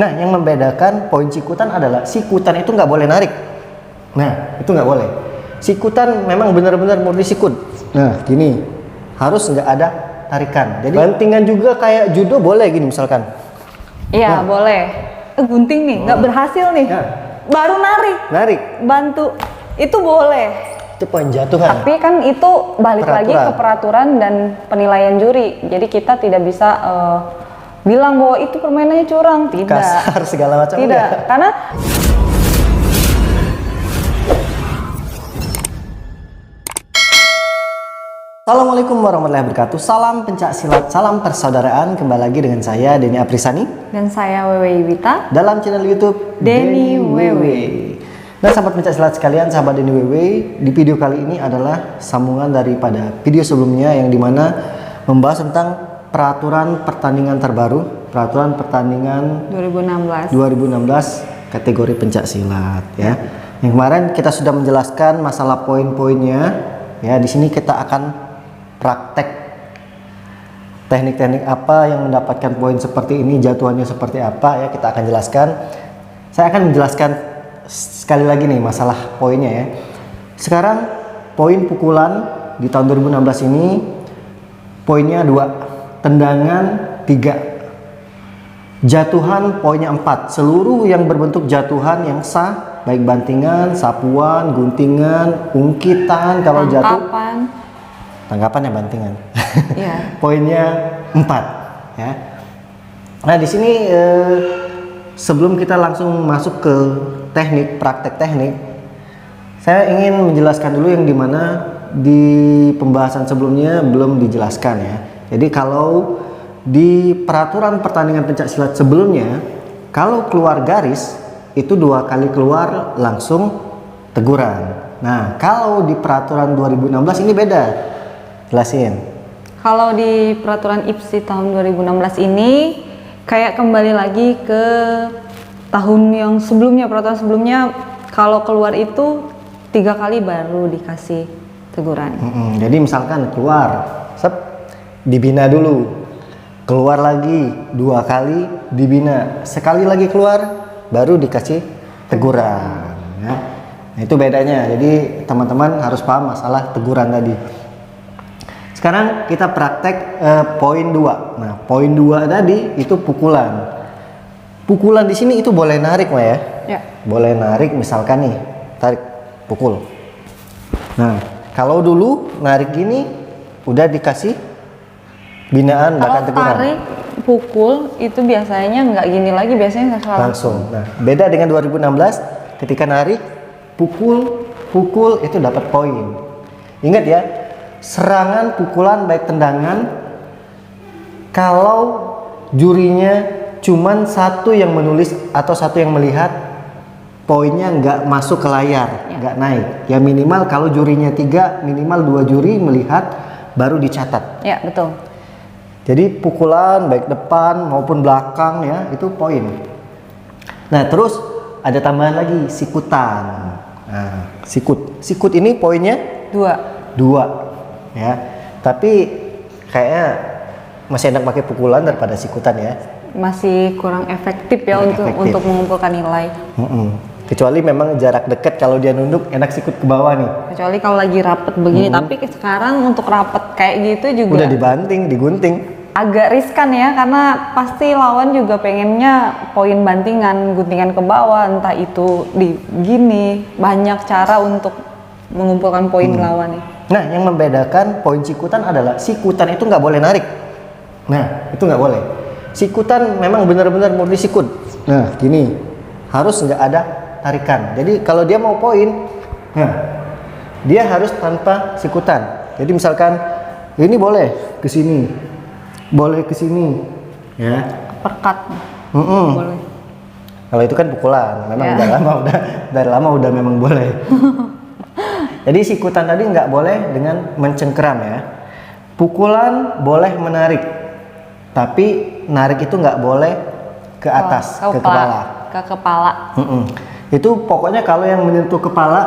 Nah, yang membedakan poin sikutan adalah sikutan itu nggak boleh narik. Nah, itu nggak boleh. Sikutan memang benar-benar murni sikut. Nah, gini, harus nggak ada tarikan. Jadi bantingan juga kayak judo boleh gini misalkan. Iya, boleh. Gunting nih, nggak berhasil nih. Ya. Baru narik. Bantu. Itu boleh. Itu poin jatuhan. Tapi kan itu balik lagi ke peraturan dan penilaian juri. Jadi kita tidak bisa bilang bahwa itu permainannya curang. Tidak. Kasar segala macam. Tidak. Karena Assalamualaikum warahmatullahi wabarakatuh. Salam pencak silat, salam persaudaraan. Kembali lagi dengan saya Denny Aprisani dan saya Wewe Wita dalam channel YouTube Denny Wewe. Nah, sahabat pencak silat sekalian, sahabat Denny Wewe, di video kali ini adalah sambungan daripada video sebelumnya yang dimana membahas tentang peraturan pertandingan terbaru, peraturan pertandingan 2016 kategori pencak silat ya. Yang kemarin kita sudah menjelaskan masalah poin-poinnya ya. Di sini kita akan praktek teknik-teknik apa yang mendapatkan poin seperti ini, jatuhannya seperti apa ya, kita akan jelaskan. Saya akan menjelaskan sekali lagi nih masalah poinnya ya. Sekarang poin pukulan di tahun 2016 ini poinnya 2, tendangan 3, jatuhan poinnya 4. Seluruh yang berbentuk jatuhan yang sah, baik bantingan, sapuan, guntingan, ungkitan, kalau jatuh tangkapan ya bantingan. Yeah. Poinnya 4 ya. Nah, di sini sebelum kita langsung masuk ke teknik, praktek teknik, saya ingin menjelaskan dulu yang dimana di pembahasan sebelumnya belum dijelaskan ya. Jadi kalau di peraturan pertandingan pencak silat sebelumnya, kalau keluar garis itu 2 kali keluar langsung teguran. Nah, kalau di peraturan 2016 ini beda. Jelasin. Kalau di peraturan IPSI tahun 2016 ini kayak kembali lagi ke tahun yang sebelumnya, peraturan sebelumnya, kalau keluar itu 3 kali baru dikasih teguran. Jadi misalkan keluar, dibina dulu, keluar lagi 2 kali dibina, sekali lagi keluar baru dikasih teguran ya. Nah, itu bedanya. Jadi teman-teman harus paham masalah teguran tadi. Sekarang kita praktek poin 2. Nah, poin 2 tadi itu pukulan. Pukulan di sini itu boleh narik, Mbak ya? Ya. Boleh narik, misalkan nih, tarik, pukul. Nah, kalau dulu narik gini udah dikasih binaan bahkan teguran. Kalau tarik, pukul itu biasanya nggak gini lagi, biasanya langsung. Nah, beda dengan 2016 ketika narik, pukul itu dapat poin. Ingat ya, serangan, pukulan, baik tendangan, kalau jurinya cuman 1 yang menulis atau 1 yang melihat, poinnya nggak masuk ke layar, nggak naik. Ya minimal kalau jurinya 3, minimal 2 juri melihat baru dicatat. Ya, betul. Jadi pukulan baik depan maupun belakang ya, itu poin. Nah, terus ada tambahan lagi, sikutan. Nah, sikut ini poinnya 2 ya, tapi kayaknya masih enak pakai pukulan daripada sikutan ya. Masih kurang efektif ya untuk mengumpulkan nilai. Kecuali memang jarak dekat, kalau dia nunduk enak sikut ke bawah nih. Kecuali kalau lagi rapet begini, tapi sekarang untuk rapet kayak gitu juga udah dibanting, digunting. Agak riskan ya, karena pasti lawan juga pengennya poin bantingan, guntingan ke bawah, entah itu di gini. Banyak cara untuk mengumpulkan poin lawan nih. Nah, yang membedakan poin sikutan adalah sikutan itu nggak boleh narik. Nah, itu nggak boleh. Sikutan memang benar-benar murni sikut. Nah, gini, harus nggak ada tarikan. Jadi kalau dia mau poin, nah dia harus tanpa sikutan. Jadi misalkan ini boleh ke sini, boleh ke sini, ya. Perkat. Boleh. Kalau itu kan pukulan, memang dari lama udah memang boleh. Jadi sikutan tadi nggak boleh dengan mencengkeram ya. Pukulan boleh menarik, tapi narik itu nggak boleh ke atas, ke kepala. Ke kepala. Itu pokoknya kalau yang menyentuh kepala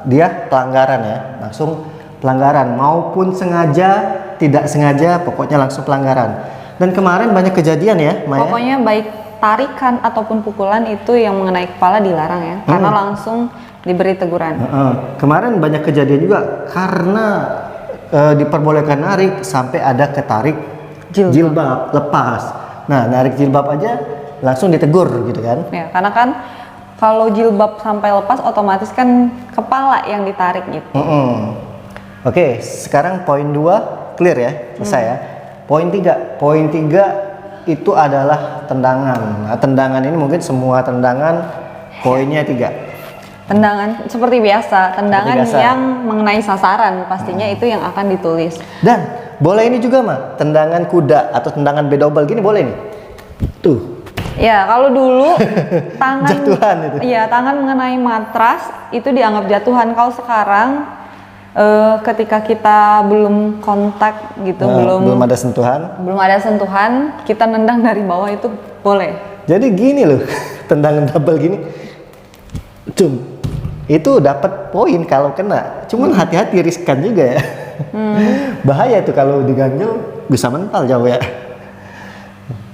dia pelanggaran ya, langsung pelanggaran. Maupun sengaja, tidak sengaja, pokoknya langsung pelanggaran. Dan kemarin banyak kejadian ya, Maya? Pokoknya baik tarikan ataupun pukulan itu yang mengenai kepala dilarang ya, karena langsung diberi teguran. Kemarin banyak kejadian juga karena diperbolehkan narik sampai ada ketarik jilbab lepas. Nah, narik jilbab aja langsung ditegur gitu kan? Ya, karena kan kalau jilbab sampai lepas otomatis kan kepala yang ditarik gitu. Oke, sekarang poin 2 clear ya, selesai ya. Poin 3 itu adalah tendangan. Nah, tendangan ini mungkin semua tendangan poinnya 3. Tendangan seperti biasa, tendangan yang mengenai sasaran pastinya itu yang akan ditulis. Dan boleh ini juga mah, tendangan kuda atau tendangan bedobel gini boleh nih. Tuh. Ya, kalau dulu tangan jatuhan itu. Iya, tangan mengenai matras itu dianggap jatuhan. Kalau sekarang ketika kita belum kontak gitu, belum ada sentuhan. Belum ada sentuhan, kita nendang dari bawah itu boleh. Jadi gini loh, tendangan double gini. Itu dapat poin kalau kena. Cuman hati-hati, riskan juga ya. Bahaya tuh kalau diganjel bisa mental jauh ya.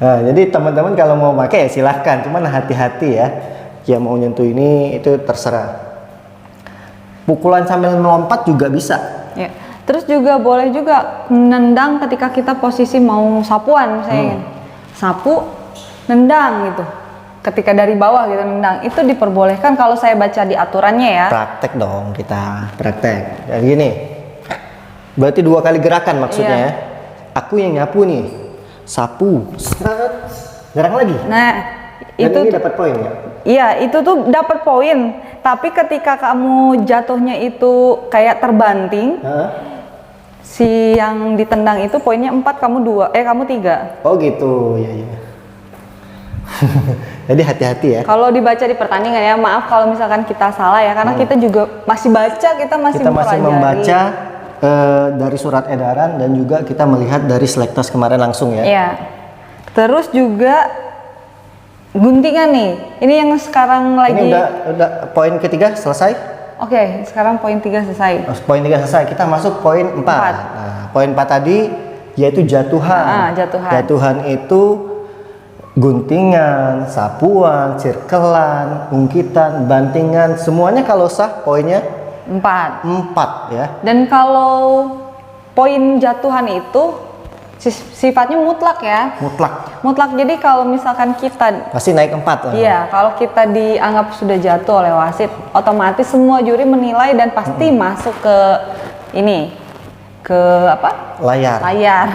Nah, jadi teman-teman kalau mau pakai ya silahkan, cuman hati-hati ya. Yang mau nyentuh ini itu terserah. Pukulan sambil melompat juga bisa. Ya. Terus juga boleh juga nendang ketika kita posisi mau sapuan, misalnya sapu, nendang gitu. Ketika dari bawah gitu nendang, itu diperbolehkan kalau saya baca di aturannya ya. Praktek dong kita, praktek. Jadi gini, berarti 2 kali gerakan maksudnya ya. Aku yang nyapu nih, sapu, gerang lagi. Nah, dan itu ini dapat poin ya? Iya, itu tuh dapat poin. Tapi ketika kamu jatuhnya itu kayak terbanting, si yang ditendang itu poinnya 4, kamu 2, kamu 3. Oh gitu, ya. Jadi hati-hati ya. Kalau dibaca di pertandingan ya, maaf kalau misalkan kita salah ya, karena kita juga masih baca, kita masih membaca dari surat edaran dan juga kita melihat dari selektas kemarin langsung ya. Iya. Terus juga guntingan nih, ini yang sekarang lagi. Ini udah poin ketiga selesai. Oke, sekarang poin 3 selesai. Poin 3 selesai, kita masuk poin 4. Nah, poin 4 tadi yaitu jatuhan. Jatuhan itu guntingan, sapuan, sirkelan, ungkitan, bantingan, semuanya kalau sah poinnya 4 ya. Dan kalau poin jatuhan itu sifatnya mutlak ya. Mutlak. Jadi kalau misalkan kita pasti naik 4 lah. Iya, kalau kita dianggap sudah jatuh oleh wasit, otomatis semua juri menilai dan pasti masuk ke ini, ke apa? Layar.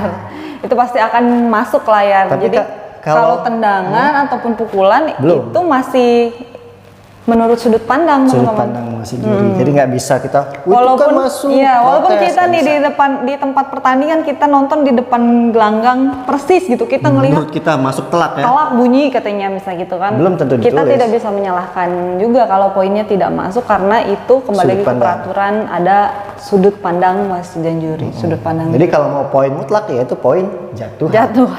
Itu pasti akan masuk layar. Tapi jadi kalau tendangan ataupun pukulan itu masih menurut sudut pandang teman-teman. Masih juri. Jadi nggak bisa kita walaupun kan masuk. Iya, walaupun kita nih di tempat pertandingan kita nonton di depan gelanggang persis gitu, kita ngelihat menurut kita masuk telak ya. Telak bunyi katanya misalnya gitu kan. Belum tentu ditulis. Kita tidak bisa menyalahkan juga kalau poinnya tidak masuk karena itu kembali lagi ke peraturan, ada sudut pandang wasit dan juri, sudut pandang. Jadi kalau mau poin mutlak ya itu poin jatuhan.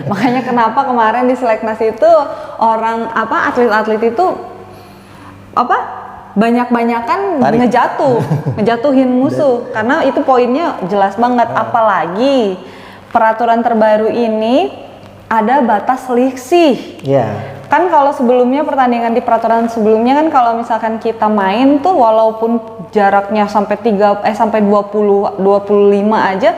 Makanya kenapa kemarin di seleknas itu orang atlet-atlet itu banyak-banyakan ngejatuhin musuh karena itu poinnya jelas banget. Apalagi peraturan terbaru ini ada batas selisih. Kan kalau sebelumnya pertandingan di peraturan sebelumnya kan kalau misalkan kita main tuh walaupun jaraknya sampai 20 25 aja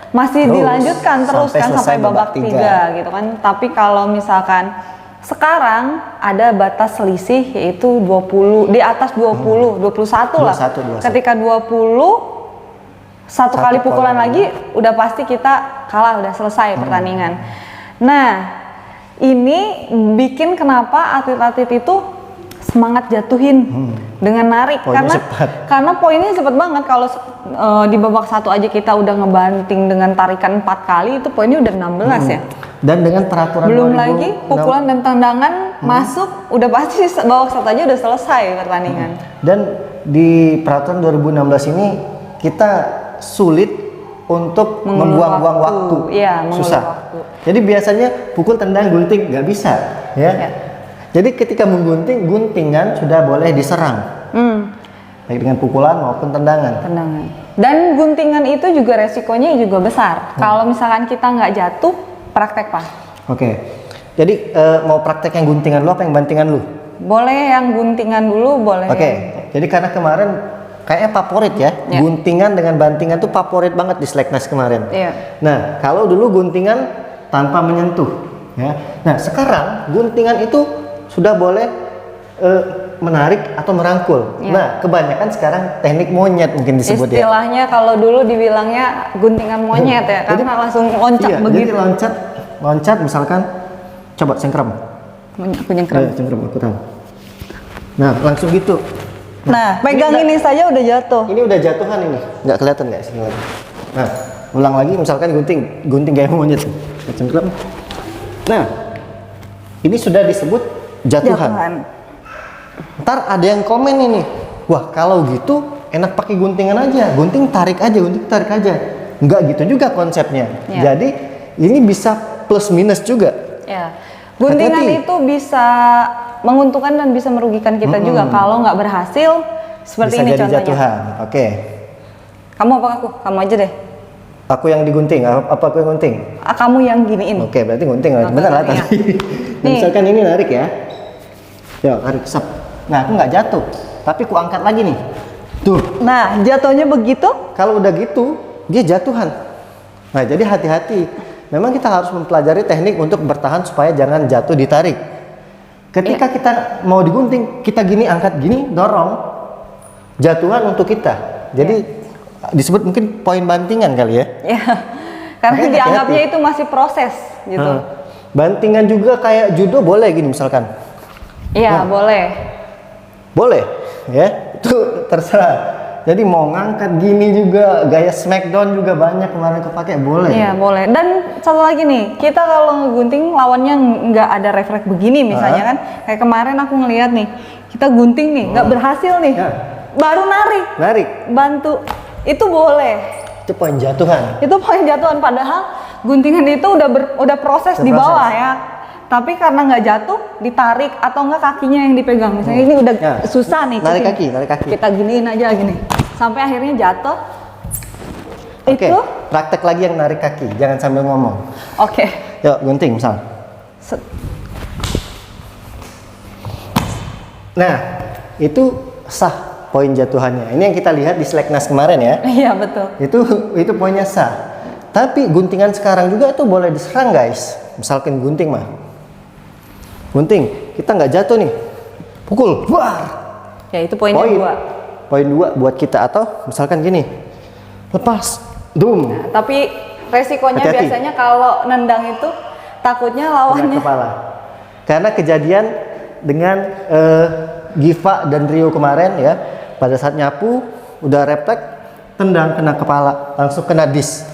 masih dilanjutkan terus kan sampai babak 3 gitu kan. Tapi kalau misalkan sekarang ada batas selisih yaitu 20, di atas 20, 21 lah. 21. Ketika 20 satu kali pukulan lagi udah pasti kita kalah, udah selesai pertandingan. Nah, ini bikin kenapa atlet-atlet itu semangat jatuhin dengan narik karena poinnya cepat banget. Kalau di babak 1 aja kita udah ngebanting dengan tarikan 4 kali, itu poinnya udah 16 ya. Dan dengan peraturan belum lagi pukulan dan tendangan masuk, udah pasti babak 1 aja udah selesai pertandingan. Dan di peraturan 2016 ini kita sulit untuk membuang-buang waktu. Susah. Jadi biasanya pukul, tendang, gunting nggak bisa ya. Jadi ketika menggunting, guntingan sudah boleh diserang. Baik dengan pukulan maupun tendangan. Dan guntingan itu juga resikonya juga besar. Kalau misalkan kita nggak jatuh, praktek Pak. Oke. Jadi mau praktek yang guntingan lu apa yang bantingan lu? Boleh yang guntingan dulu, boleh. Oke. Jadi karena kemarin kayaknya favorit ya, guntingan dengan bantingan tuh favorit banget di Slackness kemarin. Iya. Nah, kalau dulu guntingan tanpa menyentuh, ya. Nah, sekarang guntingan itu sudah boleh menarik atau merangkul. Iya. Nah, kebanyakan sekarang teknik monyet mungkin disebut ya. Istilahnya kalau dulu dibilangnya guntingan monyet ya, Jadi, karena langsung loncat iya, begitu. Jadi loncat misalkan, coba cengkram. Aku nyengkram. Cengkram, aku tahu. Nah, langsung gitu. Nah, pegang ini saja udah jatuh. Ini udah jatuhan ini, nggak kelihatan nggak sini lagi. Nah, ulang lagi misalkan gunting kayak monyet, cengkram. Nah, ini sudah disebut jatuhan. Ntar ada yang komen ini, wah kalau gitu enak pakai guntingan aja, gunting tarik aja. Nggak gitu juga konsepnya. Ya. Jadi ini bisa plus minus juga. Ya, guntingan Hati-hati. itu bisa menguntungkan dan bisa merugikan kita juga kalau nggak berhasil seperti Bisa ini jadi contohnya. jatuhan. Oke. Kamu apa aku? Kamu aja deh. Aku yang digunting, apa aku yang gunting? Kamu yang giniin. Oke, berarti gunting lah. Oke, Bener lah iya. tadi. Nah, misalkan ini narik ya. Ya, tarik sep. Nah, aku nggak jatuh, tapi ku angkat lagi nih. Tuh. Nah, jatuhnya begitu. Kalau udah gitu, dia jatuhan. Nah, jadi hati-hati. Memang kita harus mempelajari teknik untuk bertahan supaya jangan jatuh ditarik. Ketika kita mau digunting, kita gini angkat gini, dorong. Jatuhan untuk kita. Jadi disebut mungkin poin bantingan kali ya. Ya, karena Makanya dianggapnya hati-hati. itu masih proses gitu. Bantingan juga kayak judo boleh gini misalkan. Iya, boleh. Boleh, ya. Itu terserah. Jadi mau ngangkat gini juga, gaya smackdown juga banyak kemarin kepake, boleh. Iya, boleh. Dan satu lagi nih, kita kalau ngegunting lawannya nggak ada refleks begini misalnya kan. Kayak kemarin aku ngeliat nih, kita gunting nih, nggak berhasil nih. Ya. Baru Narik, bantu. Itu boleh. itu poin jatuhan. Itu poin jatuhan, padahal guntingan itu udah proses di bawah ya. Tapi karena nggak jatuh, ditarik atau enggak kakinya yang dipegang. Misalnya ini udah Ya. susah nih. Narik cicing. kaki. Kita giniin aja gini. Sampai akhirnya jatuh. Oke, Itu praktek lagi yang narik kaki, jangan sambil ngomong. oke. Yuk, gunting misal. Set. Nah, itu sah poin jatuhannya. Ini yang kita lihat di Slackness kemarin ya. Iya, betul. Itu poinnya sah. Tapi guntingan sekarang juga itu boleh diserang guys. Misalkan gunting mah. Gunting, kita nggak jatuh nih. Pukul, buar. Ya, itu poinnya Poin. 2. Poin 2 buat kita, atau misalkan gini. Lepas, dum. Tapi resikonya Hati-hati. biasanya kalau nendang itu takutnya Kena lawannya. kepala. Karena kejadian dengan Giva dan Rio kemarin ya, pada saat nyapu udah refleks, tendang kena kepala, langsung kena dis.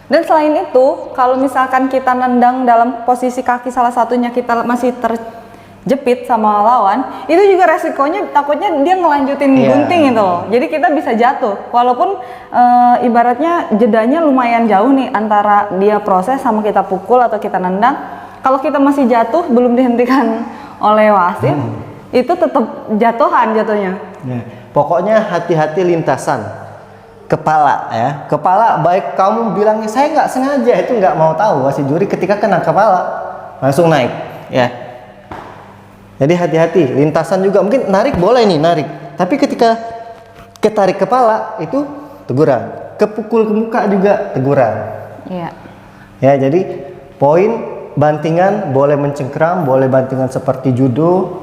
Dan selain itu, kalau misalkan kita nendang dalam posisi kaki salah satunya kita masih terjepit sama lawan, itu juga resikonya takutnya dia ngelanjutin Iya. gunting itu loh. Jadi kita bisa jatuh. Walaupun ibaratnya jedanya lumayan jauh nih antara dia proses sama kita pukul atau kita nendang. Kalau kita masih jatuh belum dihentikan oleh wasit, itu tetap jatuhan jatuhnya. Ya. Pokoknya hati-hati lintasan kepala ya. Kepala baik kamu bilangnya saya nggak sengaja, itu nggak mau tahu wasit juri, ketika kena kepala langsung naik ya. Jadi hati-hati, lintasan juga mungkin narik boleh nih narik, tapi ketika ketarik kepala itu teguran, kepukul ke muka juga teguran. Iya. Ya, jadi poin bantingan boleh mencengkram, boleh bantingan seperti judo.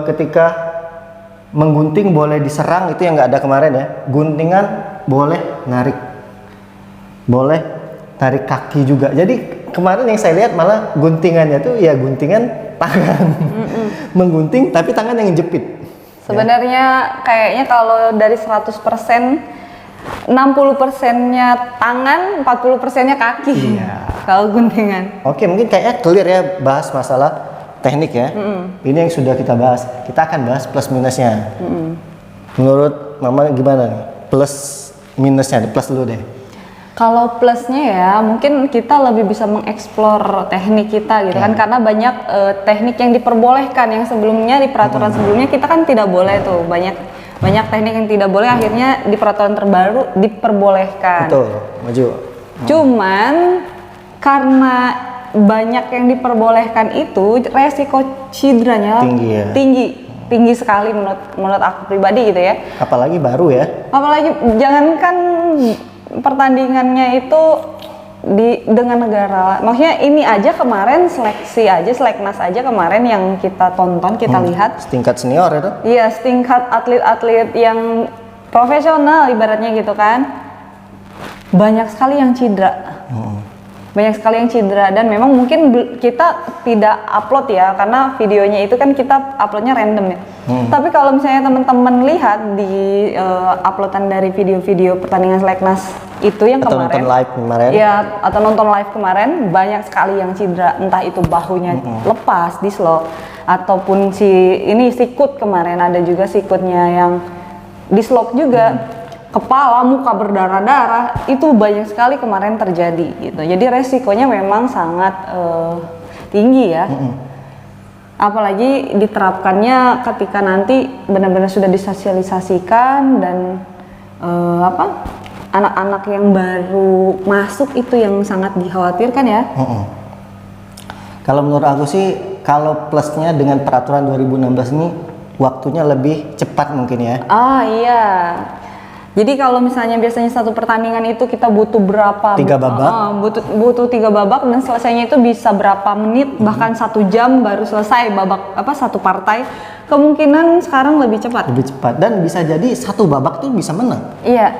Ketika menggunting boleh diserang, itu yang nggak ada kemarin ya. Guntingan boleh narik, boleh tarik kaki juga. Jadi kemarin yang saya lihat malah guntingannya tuh ya guntingan tangan, menggunting tapi tangan yang jepit. Sebenarnya kayaknya kalau dari 100%, 60%-nya tangan, 40%-nya kaki. Iya. Kalau guntingan. Oke, mungkin kayaknya clear ya bahas masalah teknik ya. Ini yang sudah kita bahas. Kita akan bahas plus minusnya. Menurut Mama gimana nih? Plus minusnya, plus dulu deh. Kalau plusnya ya, mungkin kita lebih bisa mengeksplor teknik kita gitu kan, karena banyak teknik yang diperbolehkan yang sebelumnya di peraturan sebelumnya kita kan tidak boleh tuh, banyak teknik yang tidak boleh, akhirnya di peraturan terbaru diperbolehkan. Betul, maju. Cuman karena banyak yang diperbolehkan itu resiko cederanya Tinggi ya. tinggi sekali menurut aku pribadi gitu ya. Apalagi baru ya. Apalagi jangankan pertandingannya itu dengan negara, maksudnya ini aja kemarin seleknas aja kemarin yang kita tonton, kita lihat Setingkat senior itu. iya, setingkat atlet-atlet yang profesional ibaratnya gitu kan, banyak sekali yang cedera. Banyak sekali yang cedera, dan memang mungkin kita tidak upload ya, karena videonya itu kan kita uploadnya random ya. Tapi kalau misalnya teman-teman lihat di uploadan dari video-video pertandingan seleknas itu yang Atau kemarin, nonton live kemarin. ya, atau nonton live kemarin, banyak sekali yang cedera, entah itu bahunya lepas, dislok, ataupun sikut kemarin ada juga sikutnya yang dislok juga. Kepala, muka berdarah-darah, itu banyak sekali kemarin terjadi gitu. Jadi resikonya memang sangat tinggi ya. Apalagi diterapkannya ketika nanti benar-benar sudah disosialisasikan dan anak-anak yang baru masuk itu yang sangat dikhawatirkan ya. Kalau menurut aku sih, kalau plusnya dengan peraturan 2016 ini waktunya lebih cepat mungkin ya. Ah iya. Jadi kalau misalnya biasanya satu pertandingan itu kita butuh berapa? 3 babak. Butuh 3 babak, dan selesainya itu bisa berapa menit, bahkan 1 jam baru selesai babak satu partai. Kemungkinan sekarang lebih cepat. Lebih cepat, dan bisa jadi satu babak tuh bisa menang. Iya.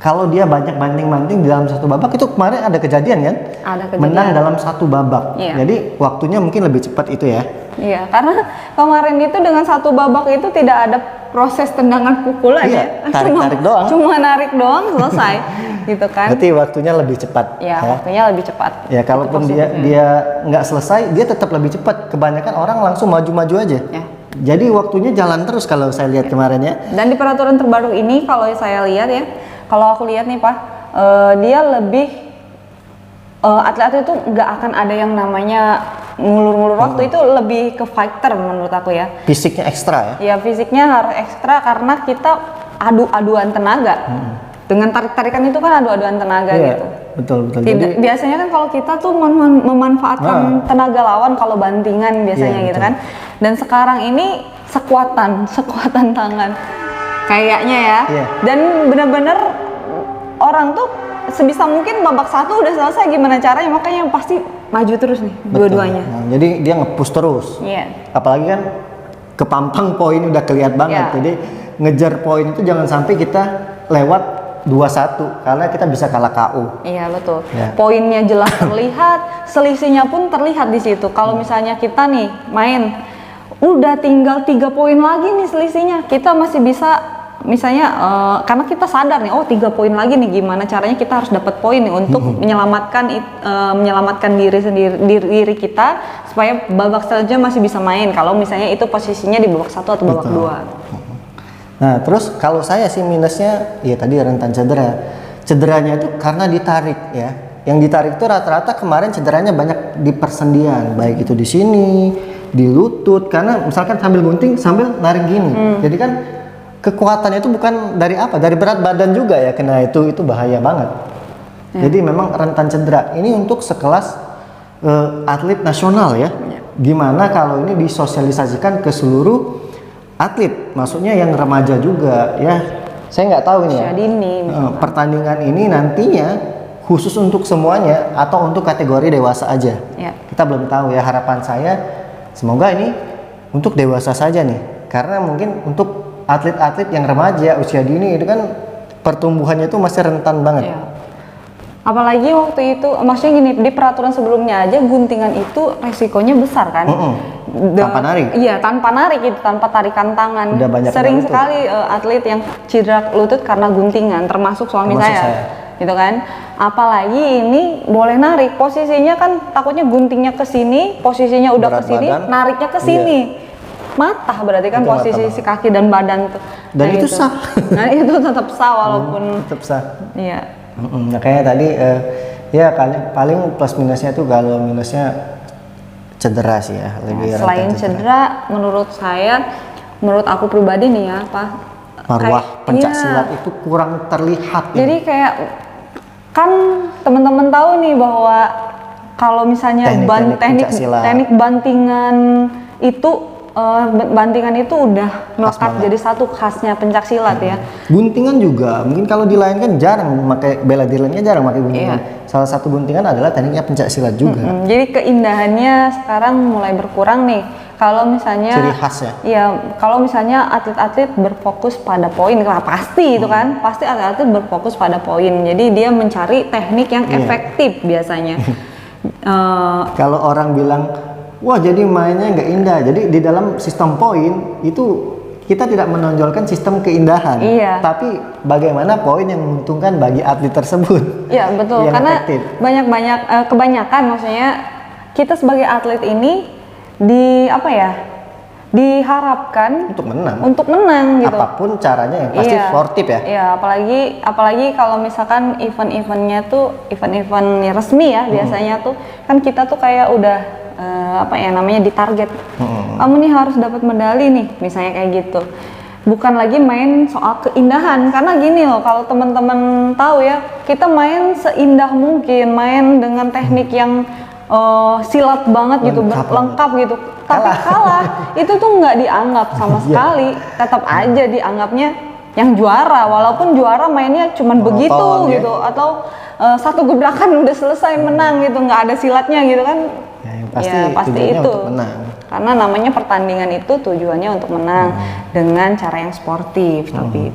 Kalau dia banyak banting-banting di dalam satu babak, itu kemarin ada kejadian kan? Ada kejadian. Menang dalam satu babak. Iya. Jadi waktunya mungkin lebih cepat itu ya. Iya, karena kemarin itu dengan satu babak itu tidak ada proses tendangan pukulan Iya, ya. tarik-tarik doang. Cuma narik doang selesai, gitu kan? Berarti waktunya lebih cepat. Ya, waktunya lebih cepat. Ya, kalaupun Itu dia nggak selesai, dia tetap lebih cepat. Kebanyakan orang langsung maju-maju aja. Ya. Jadi waktunya jalan terus kalau saya lihat kemarin ya. Dan di peraturan terbaru ini kalau saya lihat ya, kalau aku lihat nih Pak, dia lebih atlet-atlet itu nggak akan ada yang namanya ngulur-ngulur waktu, itu lebih ke fighter menurut aku ya. Fisiknya ekstra ya. Ya, fisiknya harus ekstra karena kita adu-aduan tenaga. Dengan tarik-tarikan itu kan adu-aduan tenaga Iya, gitu. betul. Biasanya kan kalau kita tuh memanfaatkan tenaga lawan kalau bantingan biasanya Iya, gitu betul. kan. Dan sekarang ini sekuatan tangan kayaknya ya. Iya. Dan benar-benar orang tuh sebisa mungkin babak 1 udah selesai, gimana caranya, makanya pasti maju terus nih dua-duanya. Nah, jadi dia nge-push terus. Iya. Apalagi kan kepampang poin udah kelihatan banget. Iya. Jadi ngejar poin itu jangan sampai kita lewat 2-1 karena kita bisa kalah KO. Iya betul. Ya. Poinnya jelas terlihat, selisihnya pun terlihat di situ. Kalau misalnya kita nih main, udah tinggal 3 poin lagi nih selisihnya, kita masih bisa, misalnya karena kita sadar nih, oh 3 poin lagi nih, gimana caranya kita harus dapat poin nih untuk menyelamatkan diri kita supaya babak selanjutnya masih bisa main. Kalau misalnya itu posisinya di babak 1 atau babak 2. Nah, terus kalau saya sih minusnya ya tadi rentan cedera. Cederanya itu karena ditarik ya. Yang ditarik itu rata-rata kemarin cederanya banyak di persendian, baik itu di sini, di lutut, karena misalkan sambil gunting sambil narik gini. Jadi kan kekuatannya itu bukan dari apa? Dari berat badan juga ya, kena itu bahaya banget. Jadi memang rentan cedera. Ini untuk sekelas atlet nasional ya. Gimana kalau ini disosialisasikan ke seluruh atlet, maksudnya yang remaja juga ya. Saya nggak tahu ini ya. Pertandingan ini nantinya khusus untuk semuanya atau untuk kategori dewasa aja. Ya. Kita belum tahu ya. Harapan saya semoga ini untuk dewasa saja nih. Karena mungkin untuk atlet-atlet yang remaja usia dini itu kan pertumbuhannya itu masih rentan banget. Ya. Apalagi waktu itu, maksudnya gini, di peraturan sebelumnya aja guntingan itu resikonya besar kan. Tanpa narik. Iya, tanpa narik itu, tanpa tarikan tangan. Udah banyak sering lutut. sekali atlet yang cedera lutut karena guntingan, termasuk suami saya. Gitu kan. Apalagi ini boleh narik, posisinya kan takutnya guntingnya ke sini, posisinya udah ke sini, nariknya ke sini. Matah berarti kan itu posisi si kaki dan badan tuh. Dan itu sah. Nah, itu tetap sah walaupun tetap sah. iya. Makanya tadi ya paling plus minusnya tuh, kalau minusnya cedera sih ya, lebih selain cedera, menurut aku pribadi nih ya Pak, marwah pencak silat itu kurang terlihat. Jadi kayak kan teman-teman tahu nih bahwa kalau misalnya teknik bantingan itu bantingan itu udah melekat jadi satu khasnya pencak silat ya. Guntingan juga, mungkin kalau di lain kan jarang pakai bela diri lainnya jarang pakai guntingan. Salah satu guntingan adalah tekniknya pencak silat juga. Jadi keindahannya sekarang mulai berkurang nih. Kalau misalnya ciri khasnya. Iya, kalau misalnya atlet-atlet berfokus pada poin, pasti itu kan, pasti atlet-atlet berfokus pada poin. Jadi dia mencari teknik yang efektif biasanya. Kalau orang bilang wah jadi mainnya nggak indah. Jadi di dalam sistem poin itu kita tidak menonjolkan sistem keindahan, tapi bagaimana poin yang menguntungkan bagi atlet tersebut. Iya betul, karena kebanyakan maksudnya kita sebagai atlet ini diharapkan untuk menang gitu. Apapun caranya yang pasti sportif ya. Iya, apalagi kalau misalkan event-eventnya tuh event-event resmi ya biasanya tuh kan kita tuh kayak udah ditarget. Kamu nih harus dapat medali nih, misalnya kayak gitu. Bukan lagi main soal keindahan, karena gini loh, kalau teman-teman tahu ya, kita main seindah mungkin, main dengan teknik yang silat banget gitu, lengkap gitu. Tapi kalah, itu tuh nggak dianggap sama sekali. Tetap aja dianggapnya yang juara, walaupun juara mainnya cuman begitu gitu, atau satu gebrakan udah selesai menang gitu, nggak ada silatnya gitu kan. Pasti itu karena namanya pertandingan itu tujuannya untuk menang dengan cara yang sportif. Tapi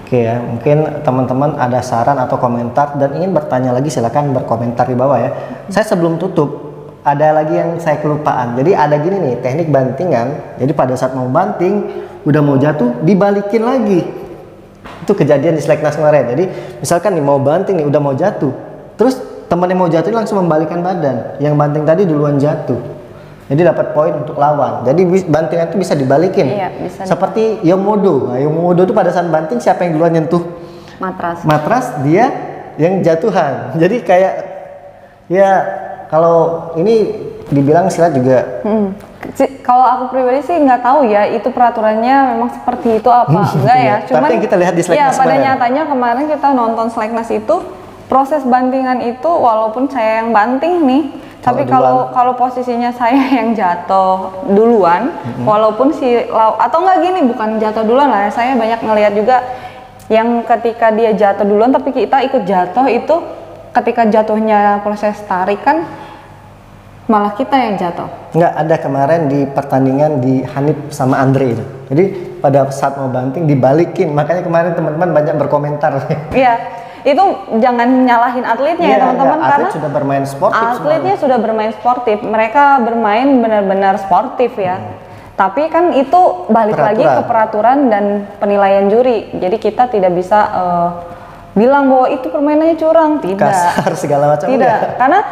Oke ya, mungkin teman-teman ada saran atau komentar dan ingin bertanya lagi, silakan berkomentar di bawah ya. Saya sebelum tutup ada lagi yang saya kelupaan. Jadi ada gini nih, teknik bantingan. Jadi pada saat mau banting udah mau jatuh dibalikin lagi. Itu kejadian di Seleknas kemarin. Jadi misalkan nih mau banting nih udah mau jatuh, terus teman yang mau jatuh langsung membalikkan badan, yang banting tadi duluan jatuh, jadi dapat poin untuk lawan. Jadi bantingan itu bisa dibalikin, seperti Yomodo. Nah, Yomodo itu pada saat banting siapa yang duluan nyentuh matras dia yang jatuhan. Jadi kayak ya kalau ini dibilang silat juga. Kalau aku pribadi sih nggak tahu ya itu peraturannya memang seperti itu apa enggak ya. Cuman tapi yang kita lihat di Seleknas pada nyatanya kemarin kita nonton Seleknas itu proses bantingan itu walaupun saya yang banting nih, tapi kalau posisinya saya yang jatuh duluan, walaupun atau enggak gini, bukan jatuh duluan lah, saya banyak ngelihat juga yang ketika dia jatuh duluan tapi kita ikut jatuh, itu ketika jatuhnya proses tarik kan malah kita yang jatuh. Enggak, ada kemarin di pertandingan di Hanif sama Andre itu. Jadi pada saat mau banting dibalikin, makanya kemarin teman-teman banyak berkomentar. Iya. Itu jangan nyalahin atletnya ya teman-teman, karena sudah bermain sportif, atletnya sudah bermain sportif, mereka bermain benar-benar sportif ya. Tapi kan itu balik lagi ke peraturan dan penilaian juri. Jadi kita tidak bisa bilang bahwa itu permainannya curang, tidak. Kasar segala macam. Tidak, karena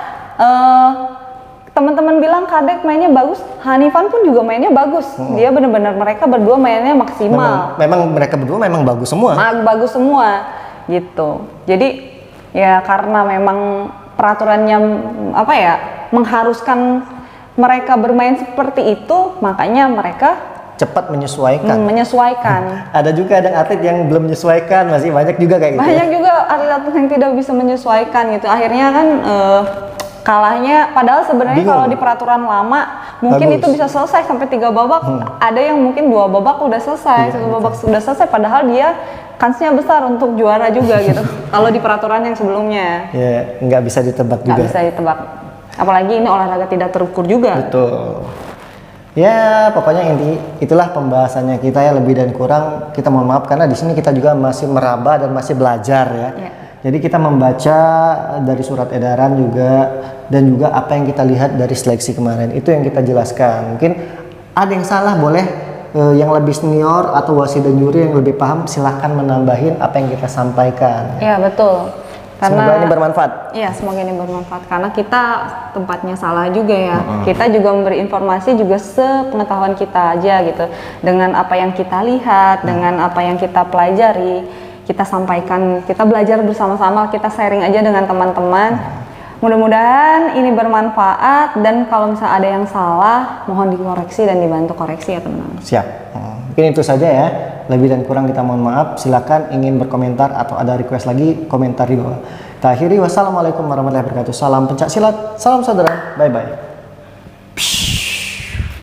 teman-teman bilang Kadek mainnya bagus, Hanifan pun juga mainnya bagus. Dia benar-benar mereka berdua mainnya maksimal. Memang mereka berdua memang bagus semua. Bagus semua. Gitu. Jadi ya karena memang peraturannya mengharuskan mereka bermain seperti itu, makanya mereka cepat menyesuaikan. Ada juga atlet yang belum menyesuaikan, masih banyak juga kayak gitu. Banyak juga atlet yang tidak bisa menyesuaikan gitu. Akhirnya kan kalahnya, padahal sebenarnya kalau di peraturan lama mungkin itu bisa selesai sampai 3 babak. Ada yang mungkin 2 babak udah selesai, 1 babak sudah selesai, padahal dia kansnya besar untuk juara juga gitu. Kalau di peraturan yang sebelumnya. Ya, nggak bisa ditebak juga. Nggak bisa ditebak. Apalagi ini olahraga tidak terukur juga. Betul. Ya, pokoknya itulah pembahasannya kita ya, lebih dan kurang kita mohon maaf karena di sini kita juga masih meraba dan masih belajar ya. Jadi kita membaca dari surat edaran juga dan juga apa yang kita lihat dari seleksi kemarin. Itu yang kita jelaskan. Mungkin ada yang salah, boleh yang lebih senior atau wasit dan juri yang lebih paham silahkan menambahin apa yang kita sampaikan. Iya betul. Karena semoga ini bermanfaat. Iya, semoga ini bermanfaat karena kita tempatnya salah juga ya. Kita juga memberi informasi juga sepengetahuan kita aja gitu. Dengan apa yang kita lihat, dengan apa yang kita pelajari, kita sampaikan, kita belajar bersama-sama, kita sharing aja dengan teman-teman. Mudah-mudahan ini bermanfaat, dan kalau misalnya ada yang salah mohon dikoreksi dan dibantu koreksi ya teman-teman. Siap. Mungkin itu saja ya. Lebih dan kurang kita mohon maaf. Silakan ingin berkomentar atau ada request lagi, komentar di bawah. Kita akhiri, wassalamualaikum warahmatullahi wabarakatuh. Salam pencak silat, salam saudara, bye bye.